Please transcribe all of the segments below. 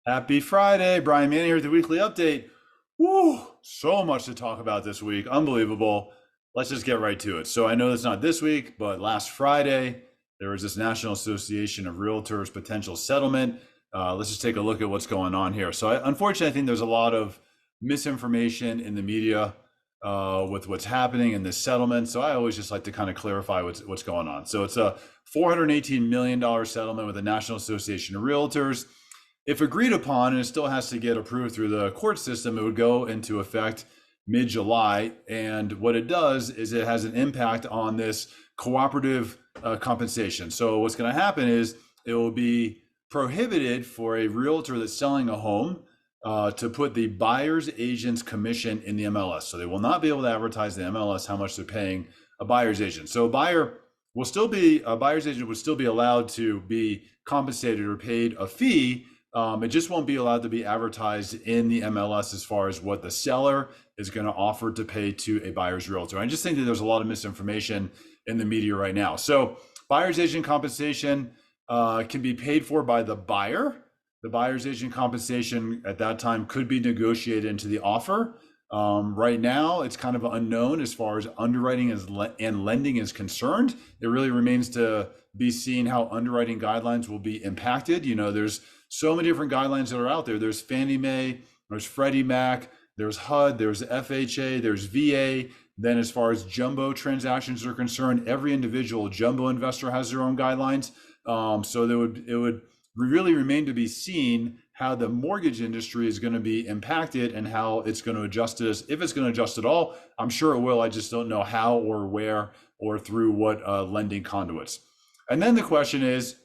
Happy Friday, Brian Manning here with the weekly update. Woo, so much to talk about this week. Unbelievable. Let's just get right to it. So I know it's not this week, but last Friday, there was this National Association of Realtors potential settlement. Let's just take a look at what's going on here. So unfortunately, I think there's a lot of misinformation in the media with what's happening in this settlement. So I always just like to kind of clarify what's going on. So it's a $418 million settlement with the National Association of Realtors. If agreed upon, and it still has to get approved through the court system, it would go into effect mid-July. And what it does is it has an impact on this cooperative compensation. So what's going to happen is it will be prohibited for a realtor that's selling a home to put the buyer's agent's commission in the MLS. So they will not be able to advertise the MLS how much they're paying a buyer's agent. So a buyer's agent would still be allowed to be compensated or paid a fee. It just won't be allowed to be advertised in the MLS as far as what the seller is going to offer to pay to a buyer's realtor. I just think that there's a lot of misinformation in the media right now. So buyer's agent compensation can be paid for by the buyer. The buyer's agent compensation at that time could be negotiated into the offer. Right now, it's kind of unknown as far as underwriting and lending is concerned. It really remains to be seen how underwriting guidelines will be impacted. You know, there's so many different guidelines that are out there. There's Fannie Mae, there's Freddie Mac, there's HUD, there's FHA, there's VA. Then as far as jumbo transactions are concerned, every individual jumbo investor has their own guidelines. So it would really remain to be seen how the mortgage industry is going to be impacted and how it's going to adjust to this. If it's going to adjust at all, I'm sure it will. I just don't know how or where or through what lending conduits. And then the question is,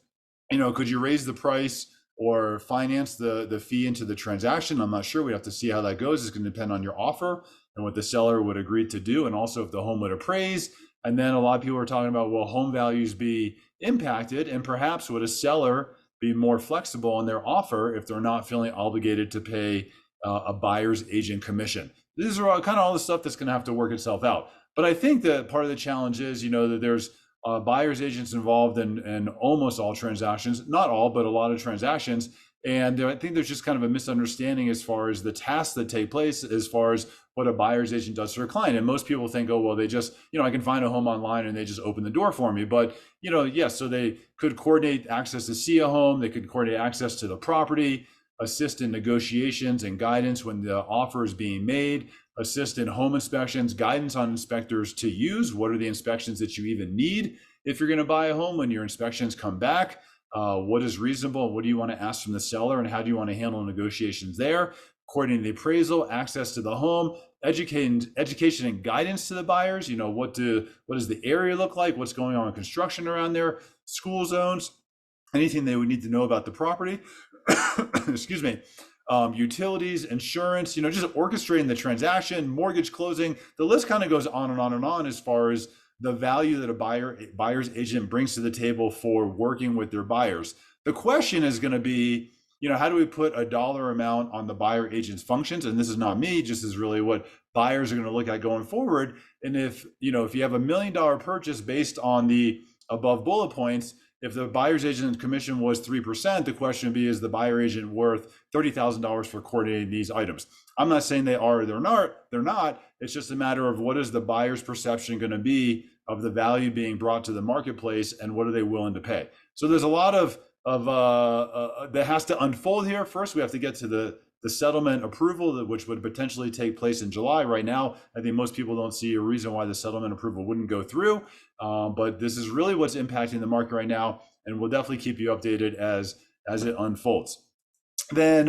you know, could you raise the price or finance the fee into the transaction? I'm not sure. We have to see how that goes. It's going to depend on your offer and what the seller would agree to do, and also if the home would appraise. And then a lot of people are talking about, will home values be impacted, and perhaps would a seller be more flexible in their offer if they're not feeling obligated to pay a buyer's agent commission. These are all, kind of all the stuff that's going to have to work itself out. But I think that part of the challenge is, you know, that there's buyer's agents involved in almost all transactions, not all, but a lot of transactions. And I think there's just kind of a misunderstanding as far as the tasks that take place, as far as what a buyer's agent does for a client. And most people think, oh, well, they just, you know, I can find a home online and they just open the door for me. But, you know, yes, so they could coordinate access to see a home, they could coordinate access to the property, assist in negotiations and guidance when the offer is being made, assist in home inspections, guidance on inspectors to use. What are the inspections that you even need if you're going to buy a home when your inspections come back? What is reasonable? What do you want to ask from the seller, and how do you want to handle negotiations there? Coordinating the appraisal, access to the home, education and guidance to the buyers. You know, what does the area look like? What's going on in construction around there? School zones, anything they would need to know about the property. Excuse me. Utilities, insurance, you know, just orchestrating the transaction, mortgage closing. The list kind of goes on and on and on as far as the value that a buyer's agent brings to the table for working with their buyers. The question is going to be, you know, how do we put a dollar amount on the buyer agent's functions? And this is not me, just is really what buyers are going to look at going forward. And if, you know, if you have $1 million purchase based on the above bullet points, if the buyer's agent commission was 3%, the question would be, is the buyer agent worth $30,000 for coordinating these items? I'm not saying they are or they're not. It's just a matter of what is the buyer's perception going to be of the value being brought to the marketplace, and what are they willing to pay? So there's a lot of that has to unfold here. First, we have to get to the settlement approval, which would potentially take place in July. Right now, I think most people don't see a reason why the settlement approval wouldn't go through. But this is really what's impacting the market right now, and we'll definitely keep you updated as it unfolds. Then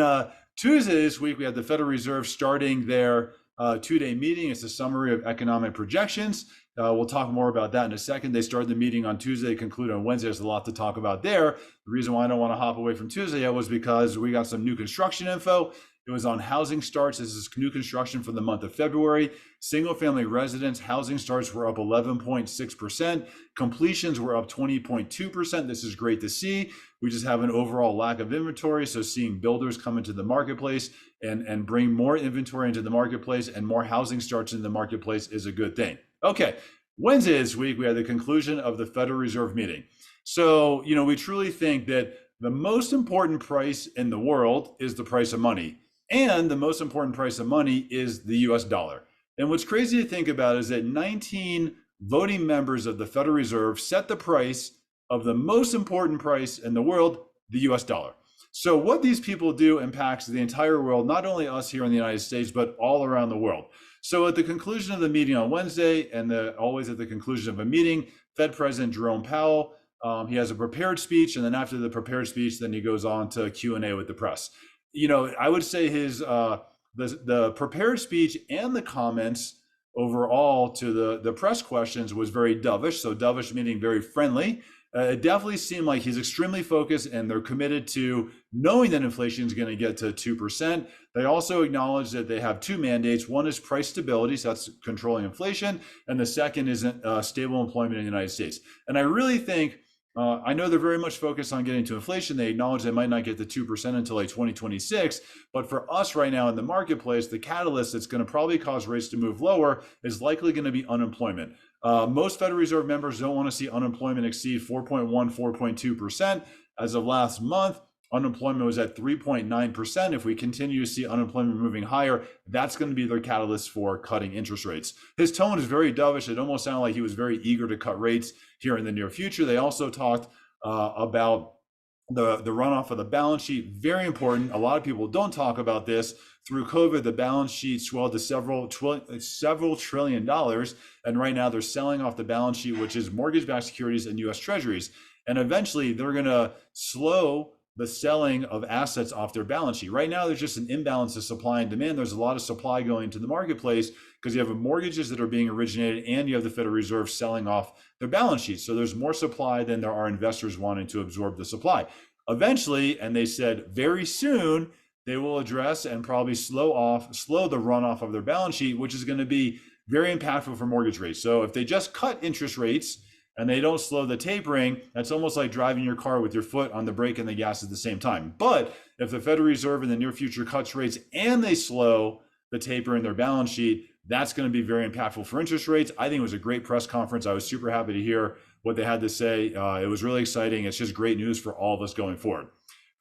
Tuesday this week, we have the Federal Reserve starting their two-day meeting. It's a summary of economic projections. We'll talk more about that in a second. They started the meeting on Tuesday, conclude on Wednesday. There's a lot to talk about there. The reason why I don't want to hop away from Tuesday yet was because we got some new construction info. It was on housing starts. This is new construction for the month of February. Single family residence housing starts were up 11.6%. Completions were up 20.2%. This is great to see. We just have an overall lack of inventory. So seeing builders come into the marketplace and bring more inventory into the marketplace and more housing starts in the marketplace is a good thing. Okay, Wednesday this week, we had the conclusion of the Federal Reserve meeting. So, you know, we truly think that the most important price in the world is the price of money. And the most important price of money is the US dollar. And what's crazy to think about is that 19 voting members of the Federal Reserve set the price of the most important price in the world, the US dollar. So what these people do impacts the entire world, not only us here in the United States, but all around the world. So at the conclusion of the meeting on Wednesday, and always at the conclusion of a meeting, Fed President Jerome Powell, he has a prepared speech, and then after the prepared speech, then he goes on to Q&A with the press. You know, I would say his the prepared speech and the comments overall to the press questions was very dovish. So dovish meaning very friendly. It definitely seemed like he's extremely focused and they're committed to knowing that inflation is going to get to 2%. They also acknowledge that they have two mandates. One is price stability, so that's controlling inflation. And the second is stable employment in the United States. And I really think, I know they're very much focused on getting to inflation. They acknowledge they might not get to 2% until like 2026. But for us right now in the marketplace, the catalyst that's going to probably cause rates to move lower is likely going to be unemployment. Most Federal Reserve members don't want to see unemployment exceed 4.1, 4.2%. As of last month, unemployment was at 3.9%. If we continue to see unemployment moving higher, that's going to be their catalyst for cutting interest rates. His tone is very dovish. It almost sounded like he was very eager to cut rates here in the near future. They also talked about the runoff of the balance sheet. Very important. A lot of people don't talk about this. Through COVID, the balance sheet swelled to several trillion dollars. And right now they're selling off the balance sheet, which is mortgage-backed securities and US Treasuries. And eventually they're going to slow the selling of assets off their balance sheet. Right now, there's just an imbalance of supply and demand. There's a lot of supply going into the marketplace because you have mortgages that are being originated and you have the Federal Reserve selling off their balance sheet. So there's more supply than there are investors wanting to absorb the supply. Eventually, and they said very soon, they will address and probably slow the runoff of their balance sheet, which is going to be very impactful for mortgage rates. So if they just cut interest rates and they don't slow the tapering, that's almost like driving your car with your foot on the brake and the gas at the same time. But if the Federal Reserve in the near future cuts rates and they slow the taper in their balance sheet, that's going to be very impactful for interest rates. I think it was a great press conference. I was super happy to hear what they had to say. It was really exciting. It's just great news for all of us going forward.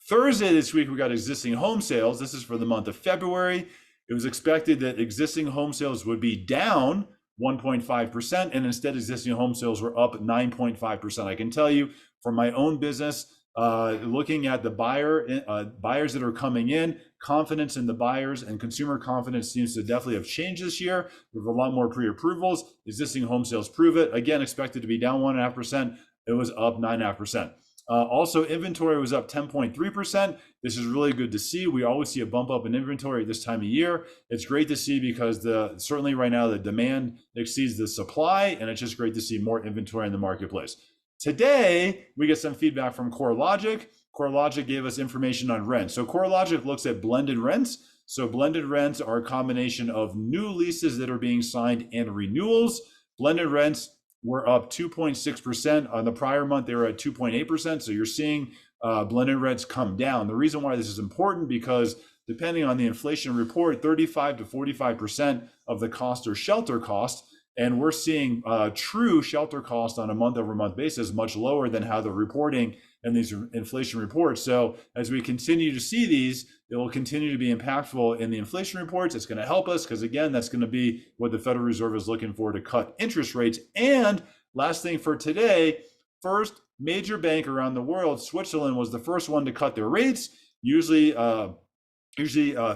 Thursday this week, we got existing home sales. This is for the month of February. It was expected that existing home sales would be down 1.5%, and instead existing home sales were up 9.5%. I can tell you from my own business, looking at the buyers that are coming in, confidence in the buyers and consumer confidence seems to definitely have changed this year. We have a lot more pre-approvals. Existing home sales prove it. Again, expected to be down 1.5%. It was up 9.5%. Also, inventory was up 10.3%. This is really good to see. We always see a bump up in inventory at this time of year. It's great to see because certainly right now the demand exceeds the supply, and it's just great to see more inventory in the marketplace. Today, we get some feedback from CoreLogic. CoreLogic gave us information on rent. So CoreLogic looks at blended rents. So blended rents are a combination of new leases that are being signed and renewals. Blended rents were up 2.6%. On the prior month, they were at 2.8%. So you're seeing blended rents come down. The reason why this is important because depending on the inflation report, 35 to 45% of the cost are shelter costs. And we're seeing true shelter cost on a month-over-month basis much lower than how they're reporting in these inflation reports. So as we continue to see these, it will continue to be impactful in the inflation reports. It's going to help us because, again, that's going to be what the Federal Reserve is looking for to cut interest rates. And last thing for today, first major bank around the world, Switzerland, was the first one to cut their rates. Usually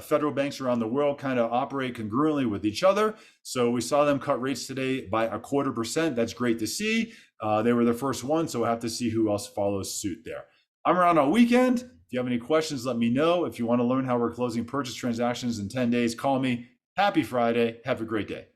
federal banks around the world kind of operate congruently with each other. So we saw them cut rates today by 0.25%. That's great to see. They were the first one, so we'll have to see who else follows suit there. I'm around all weekend. If you have any questions, let me know. If you want to learn how we're closing purchase transactions in 10 days, call me. Happy Friday. Have a great day.